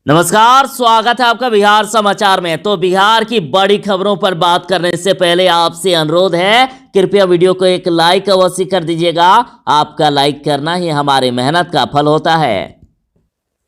नमस्कार, स्वागत है आपका बिहार समाचार में। तो बिहार की बड़ी खबरों पर बात करने से पहले आपसे अनुरोध है, कृपया वीडियो को एक लाइक अवश्य कर दीजिएगा। आपका लाइक करना ही हमारी मेहनत का फल होता है।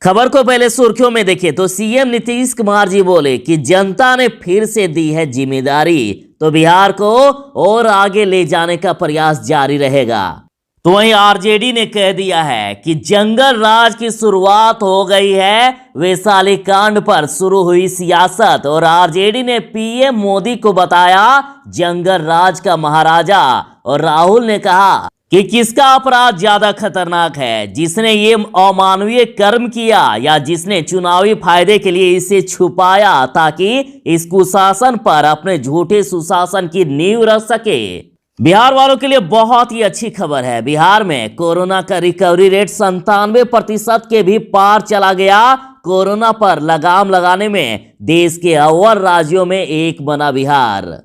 खबर को पहले सुर्खियों में देखिए तो सीएम नीतीश कुमार जी बोले कि जनता ने फिर से दी है जिम्मेदारी, तो बिहार को और आगे ले जाने का प्रयास जारी रहेगा। तो वहीं आरजेडी ने कह दिया है कि जंगल राज की शुरुआत हो गई है। वैशाली कांड पर शुरू हुई सियासत और आरजेडी ने पीएम मोदी को बताया जंगल राज का महाराजा। और राहुल ने कहा कि किसका अपराध ज्यादा खतरनाक है, जिसने ये अमानवीय कर्म किया या जिसने चुनावी फायदे के लिए इसे छुपाया ताकि इस कुशासन पर अपने झूठे सुशासन की नींव रख सके। बिहार वालों के लिए बहुत ही अच्छी खबर है। बिहार में कोरोना का रिकवरी रेट 97% के भी पार चला गया। कोरोना पर लगाम लगाने में देश के अव्वल राज्यों में एक बना बिहार।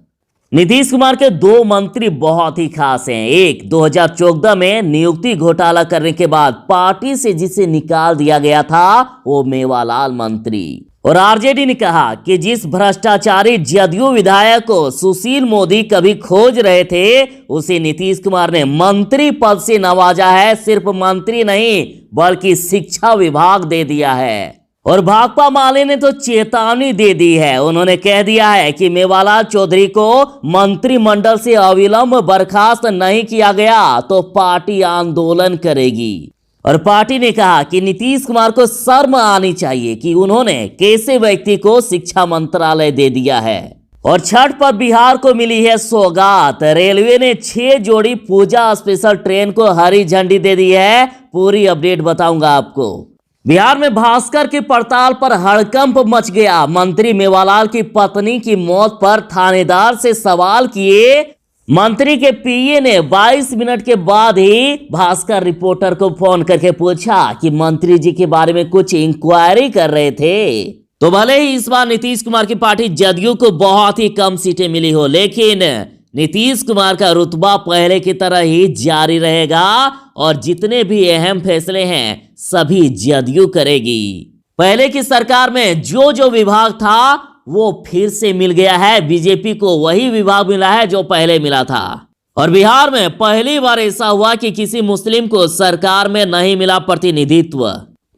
नीतीश कुमार के दो मंत्री बहुत ही खास हैं। एक 2014 में नियुक्ति घोटाला करने के बाद पार्टी से जिसे निकाल दिया गया था वो मेवालाल मंत्री। और आरजेडी ने कहा कि जिस भ्रष्टाचारी जदयू विधायक को सुशील मोदी कभी खोज रहे थे उसे नीतीश कुमार ने मंत्री पद से नवाजा है। सिर्फ मंत्री नहीं बल्कि शिक्षा विभाग दे दिया है। और भाकपा माले ने तो चेतावनी दे दी है। उन्होंने कह दिया है कि मेवालाल चौधरी को मंत्रिमंडल से अविलंब बर्खास्त नहीं किया गया तो पार्टी आंदोलन करेगी। और पार्टी ने कहा कि नीतीश कुमार को शर्म आनी चाहिए कि उन्होंने कैसे व्यक्ति को शिक्षा मंत्रालय दे दिया है। और छठ पर बिहार को मिली है सौगात। रेलवे ने 6 जोड़ी पूजा स्पेशल ट्रेन को हरी झंडी दे दी है। पूरी अपडेट बताऊंगा आपको। बिहार में भास्कर की पड़ताल पर हड़कंप मच गया। मंत्री मेवालाल की पत्नी की मौत पर थानेदार से सवाल किए। मंत्री के पीए ने 22 मिनट के बाद ही भास्कर रिपोर्टर को फोन करके पूछा कि मंत्री जी के बारे में कुछ इंक्वायरी कर रहे थे। तो भले ही इस बार नीतीश कुमार की पार्टी जदयू को बहुत ही कम सीटें मिली हो, लेकिन नीतीश कुमार का रुतबा पहले की तरह ही जारी रहेगा और जितने भी अहम फैसले हैं सभी जदयू करेगी। पहले की सरकार में जो विभाग था वो फिर से मिल गया है। बीजेपी को वही विभाग मिला है जो पहले मिला था। और बिहार में पहली बार ऐसा हुआ कि किसी मुस्लिम को सरकार में नहीं मिला प्रतिनिधित्व।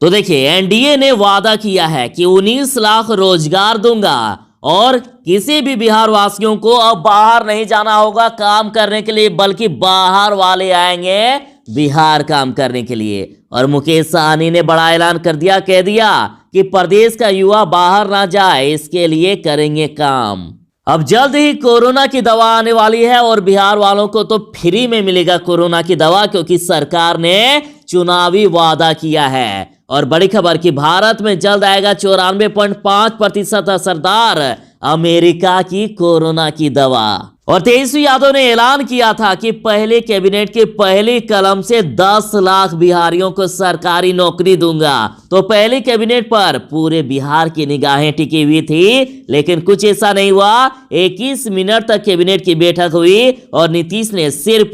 तो देखिए, एनडीए ने वादा किया है कि 19 लाख रोजगार दूंगा और किसी भी बिहार वासियों को अब बाहर नहीं जाना होगा काम करने के लिए, बल्कि बाहर वाले आएंगे बिहार काम करने के लिए। और मुकेश सहनी ने बड़ा ऐलान कर दिया, कह दिया कि प्रदेश का युवा बाहर ना जाए, इसके लिए करेंगे काम। अब जल्द ही कोरोना की दवा आने वाली है और बिहार वालों को तो फ्री में मिलेगा कोरोना की दवा, क्योंकि सरकार ने चुनावी वादा किया है। और बड़ी खबर कि भारत में जल्द आएगा 94.5% असरदार अमेरिका की कोरोना की दवा। और तेजस्वी यादव ने ऐलान किया था कि पहले कैबिनेट की पहली कलम से 10 लाख बिहारियों को सरकारी नौकरी दूंगा। तो पहले कैबिनेट पर पूरे बिहार की निगाहें टिकी हुई थी, लेकिन कुछ ऐसा नहीं हुआ। 21 मिनट तक कैबिनेट की बैठक हुई और नीतीश ने सिर्फ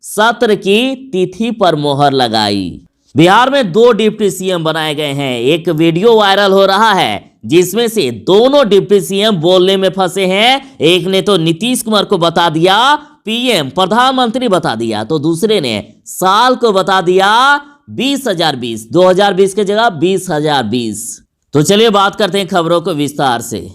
सत्र की तिथि पर मोहर लगाई। बिहार में 2 डिप्टी सीएम बनाए गए हैं। एक वीडियो वायरल हो रहा है जिसमें से दोनों डिप्टी सीएम बोलने में फंसे हैं। एक ने तो नीतीश कुमार को बता दिया पीएम प्रधानमंत्री बता दिया, तो दूसरे ने साल को बता दिया 20,020, 2020 की जगह 20,020। तो चलिए बात करते हैं खबरों को विस्तार से।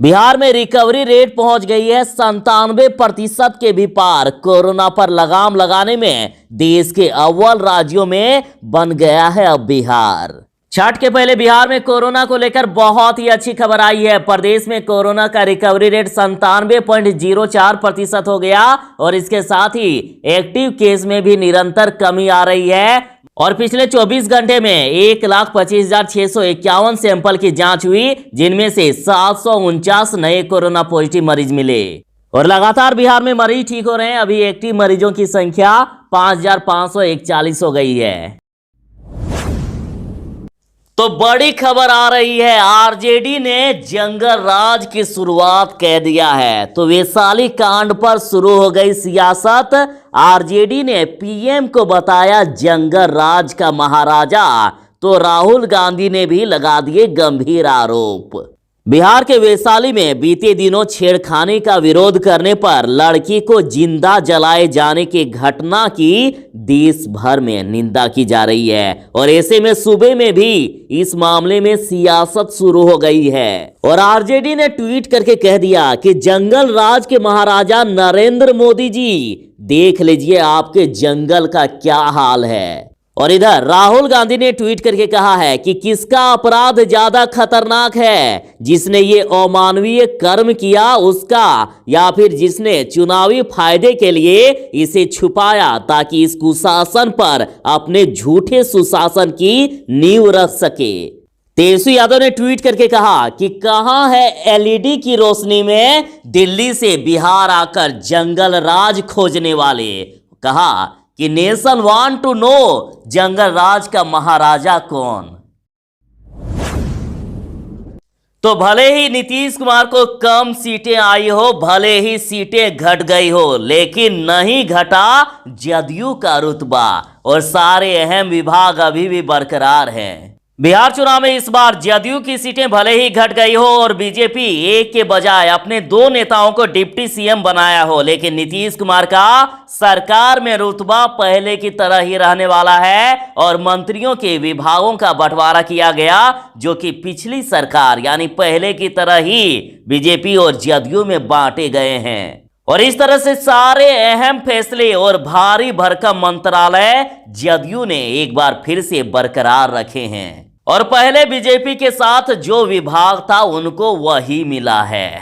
बिहार में रिकवरी रेट पहुंच गई है 97% के भी पार। कोरोना पर लगाम लगाने में देश के अव्वल राज्यों में बन गया है अब बिहार। छठ के पहले बिहार में कोरोना को लेकर बहुत ही अच्छी खबर आई है। प्रदेश में कोरोना का रिकवरी रेट 97.04% हो गया और इसके साथ ही एक्टिव केस में भी निरंतर कमी आ रही है। और पिछले 24 घंटे में 1,25,651 सैंपल की जांच हुई, जिनमें से 749 नए कोरोना पॉजिटिव मरीज मिले। और लगातार बिहार में मरीज ठीक हो रहे हैं। अभी एक्टिव मरीजों की संख्या 5,541 हो गई है। तो बड़ी खबर आ रही है, आरजेडी ने जंगल राज की शुरुआत कह दिया है। तो वैशाली कांड पर शुरू हो गई सियासत। आरजेडी ने पीएम को बताया जंगल राज का महाराजा। तो राहुल गांधी ने भी लगा दिए गंभीर आरोप। बिहार के वैशाली में बीते दिनों छेड़खानी का विरोध करने पर लड़की को जिंदा जलाए जाने की घटना की देश भर में निंदा की जा रही है और ऐसे में सूबे में भी इस मामले में सियासत शुरू हो गई है। और आरजेडी ने ट्वीट करके कह दिया कि जंगल राज के महाराजा नरेंद्र मोदी जी, देख लीजिए आपके जंगल का क्या हाल है। और इधर राहुल गांधी ने ट्वीट करके कहा है कि किसका अपराध ज्यादा खतरनाक है, जिसने ये अमानवीय कर्म किया उसका, या फिर जिसने चुनावी फायदे के लिए इसे छुपाया ताकि इस कुशासन पर अपने झूठे सुशासन की नींव रख सके। तेजस्वी यादव ने ट्वीट करके कहा कि कहां है एलईडी की रोशनी में दिल्ली से बिहार आकर जंगल राज खोजने वाले। कहा कि नेशन वांट टू नो जंगल राज का महाराजा कौन। तो भले ही नीतीश कुमार को कम सीटें आई हो, भले ही सीटें घट गई हो, लेकिन नहीं घटा जदयू का रुतबा और सारे अहम विभाग अभी भी बरकरार हैं। बिहार चुनाव में इस बार जदयू की सीटें भले ही घट गई हो और बीजेपी एक के बजाय अपने 2 नेताओं को डिप्टी सीएम बनाया हो, लेकिन नीतीश कुमार का सरकार में रुतबा पहले की तरह ही रहने वाला है और मंत्रियों के विभागों का बंटवारा किया गया, जो कि पिछली सरकार यानी पहले की तरह ही बीजेपी और जदयू में बांटे गए हैं। और इस तरह से सारे अहम फैसले और भारी भरकम मंत्रालय जदयू ने एक बार फिर से बरकरार रखे हैं और पहले बीजेपी के साथ जो विभाग था उनको वही मिला है।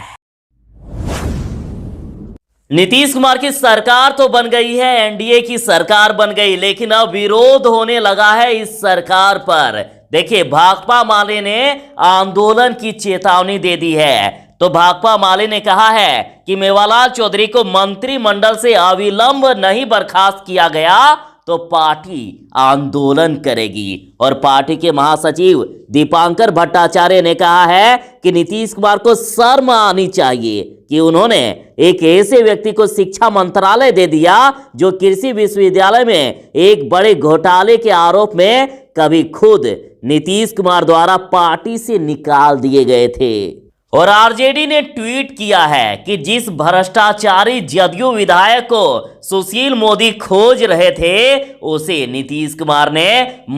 नीतीश कुमार की सरकार तो बन गई है, एनडीए की सरकार बन गई, लेकिन अब विरोध होने लगा है इस सरकार पर। देखिए, भाकपा माले ने आंदोलन की चेतावनी दे दी है। तो भाकपा माले ने कहा है कि मेवालाल चौधरी को मंत्रिमंडल से अविलंब नहीं बर्खास्त किया गया तो पार्टी आंदोलन करेगी। और पार्टी के महासचिव दीपांकर भट्टाचार्य ने कहा है कि नीतीश कुमार को शर्म आनी चाहिए कि उन्होंने एक ऐसे व्यक्ति को शिक्षा मंत्रालय दे दिया जो कृषि विश्वविद्यालय में एक बड़े घोटाले के आरोप में कभी खुद नीतीश कुमार द्वारा पार्टी से निकाल दिए गए थे। और आरजेडी ने ट्वीट किया है कि जिस भ्रष्टाचारी जदयू विधायक को सुशील मोदी खोज रहे थे उसे नीतीश कुमार ने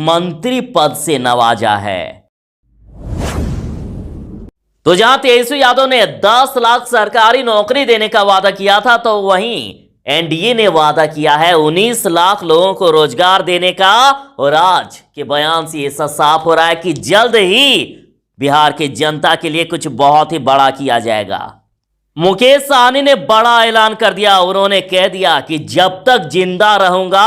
मंत्री पद से नवाजा है। तो जहां तेजस्वी यादव ने 10 लाख सरकारी नौकरी देने का वादा किया था, तो वहीं एनडीए ने वादा किया है 19 लाख लोगों को रोजगार देने का। और आज के बयान से ऐसा साफ हो रहा है कि जल्द ही बिहार की जनता के लिए कुछ बहुत ही बड़ा किया जाएगा। मुकेश सहनी ने बड़ा ऐलान कर दिया। उन्होंने कह दिया कि जब तक जिंदा रहूंगा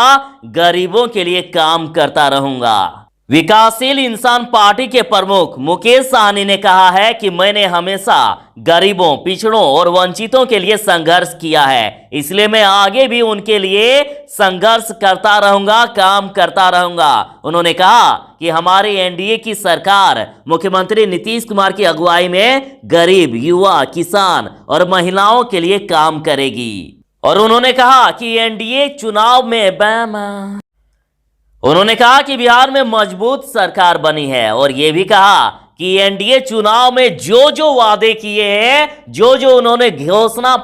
गरीबों के लिए काम करता रहूंगा। विकासशील इंसान पार्टी के प्रमुख मुकेश सहनी ने कहा है कि मैंने हमेशा गरीबों, पिछड़ों और वंचितों के लिए संघर्ष किया है, इसलिए मैं आगे भी उनके लिए संघर्ष करता रहूंगा, काम करता रहूंगा। उन्होंने कहा कि हमारी एनडीए की सरकार मुख्यमंत्री नीतीश कुमार की अगुवाई में गरीब, युवा, किसान और महिलाओं के लिए काम करेगी। और उन्होंने कहा कि एनडीए चुनाव में उन्होंने कहा कि बिहार में मजबूत सरकार बनी है और यह भी कहा कि एनडीए चुनाव में जो जो वादे किए हैं, जो जो उन्होंने घोषणा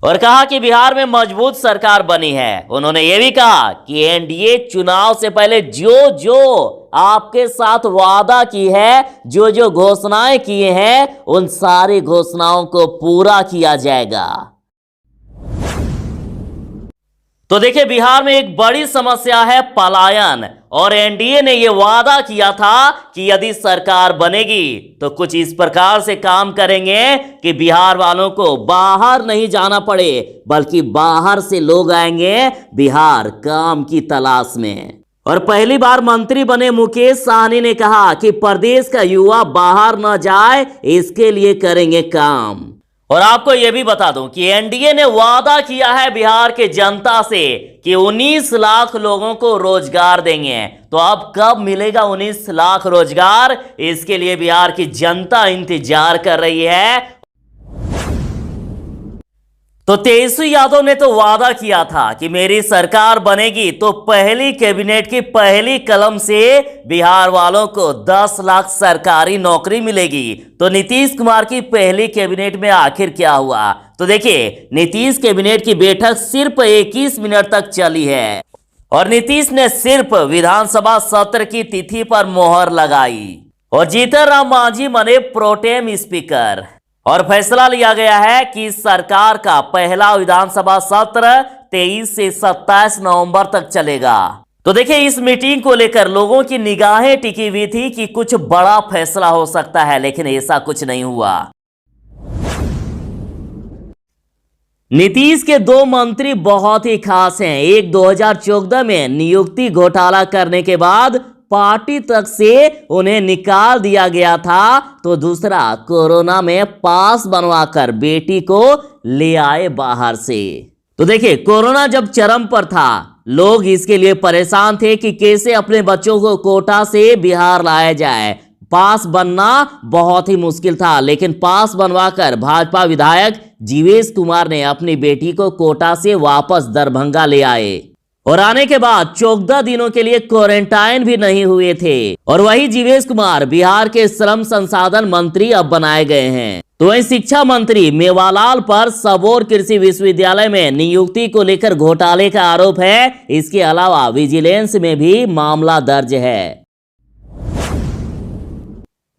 और कहा कि बिहार में मजबूत सरकार बनी है। उन्होंने यह भी कहा कि एनडीए चुनाव से पहले जो जो आपके साथ वादा की है, जो जो घोषणाएं किए हैं, उन सारी घोषणाओं को पूरा किया जाएगा। तो देखिए, बिहार में एक बड़ी समस्या है पलायन और एनडीए ने यह वादा किया था कि यदि सरकार बनेगी तो कुछ इस प्रकार से काम करेंगे कि बिहार वालों को बाहर नहीं जाना पड़े, बल्कि बाहर से लोग आएंगे बिहार काम की तलाश में। और पहली बार मंत्री बने मुकेश सहनी ने कहा कि प्रदेश का युवा बाहर न जाए, इसके लिए करेंगे काम। और आपको यह भी बता दूं कि एनडीए ने वादा किया है बिहार के जनता से कि 19 लाख लोगों को रोजगार देंगे। तो अब कब मिलेगा 19 लाख रोजगार, इसके लिए बिहार की जनता इंतजार कर रही है। तो तेजस्वी यादव ने तो वादा किया था कि मेरी सरकार बनेगी तो पहली कैबिनेट की पहली कलम से बिहार वालों को 10 लाख सरकारी नौकरी मिलेगी। तो नीतीश कुमार की पहली कैबिनेट में आखिर क्या हुआ? तो देखिए, नीतीश कैबिनेट की बैठक सिर्फ 21 मिनट तक चली है और नीतीश ने सिर्फ विधानसभा सत्र की तिथि पर मोहर लगाई और जीतन राम मांझी बने प्रोटेम स्पीकर और फैसला लिया गया है कि सरकार का पहला विधानसभा सत्र 23 से 27 नवंबर तक चलेगा। तो देखिए, इस मीटिंग को लेकर लोगों की निगाहें टिकी हुई थी कि कुछ बड़ा फैसला हो सकता है, लेकिन ऐसा कुछ नहीं हुआ। नीतीश के 2 मंत्री बहुत ही खास हैं। एक 2014 में नियुक्ति घोटाला करने के बाद पार्टी तक से उन्हें निकाल दिया गया था, तो दूसरा कोरोना में पास बनवाकर बेटी को ले आए बाहर से। तो देखिए, कोरोना जब चरम पर था, लोग इसके लिए परेशान थे कि कैसे अपने बच्चों को कोटा से बिहार लाया जाए। पास बनना बहुत ही मुश्किल था, लेकिन पास बनवाकर भाजपा विधायक जीवेश कुमार ने अपनी बेटी को कोटा से वापस दरभंगा ले आए और आने के बाद 14 दिनों के लिए क्वारंटाइन भी नहीं हुए थे। और वही जीवेश कुमार बिहार के श्रम संसाधन मंत्री अब बनाए गए हैं। तो वही शिक्षा मंत्री मेवालाल पर सबौर कृषि विश्वविद्यालय में नियुक्ति को लेकर घोटाले का आरोप है। इसके अलावा विजिलेंस में भी मामला दर्ज है।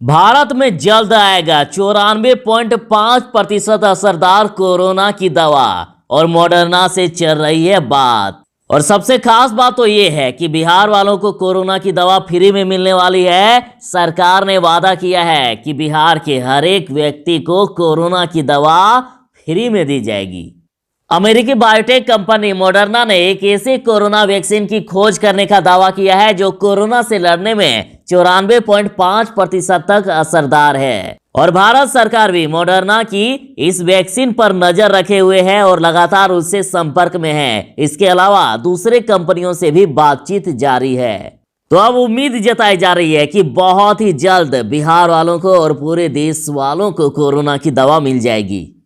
भारत में जल्द आएगा 94.5% असरदार कोरोना की दवा और मॉडर्ना से चल रही है बात। और सबसे खास बात तो ये है कि बिहार वालों को कोरोना की दवा फ्री में मिलने वाली है। सरकार ने वादा किया है कि बिहार के हर एक व्यक्ति को कोरोना की दवा फ्री में दी जाएगी। अमेरिकी बायोटेक कंपनी मॉडर्ना ने एक ऐसे कोरोना वैक्सीन की खोज करने का दावा किया है जो कोरोना से लड़ने में 94.5% तक असरदार है। और भारत सरकार भी मॉडर्ना की इस वैक्सीन पर नजर रखे हुए है और लगातार उससे संपर्क में है। इसके अलावा दूसरे कंपनियों से भी बातचीत जारी है। तो अब उम्मीद जताई जा रही है कि बहुत ही जल्द बिहार वालों को और पूरे देश वालों को कोरोना की दवा मिल जाएगी।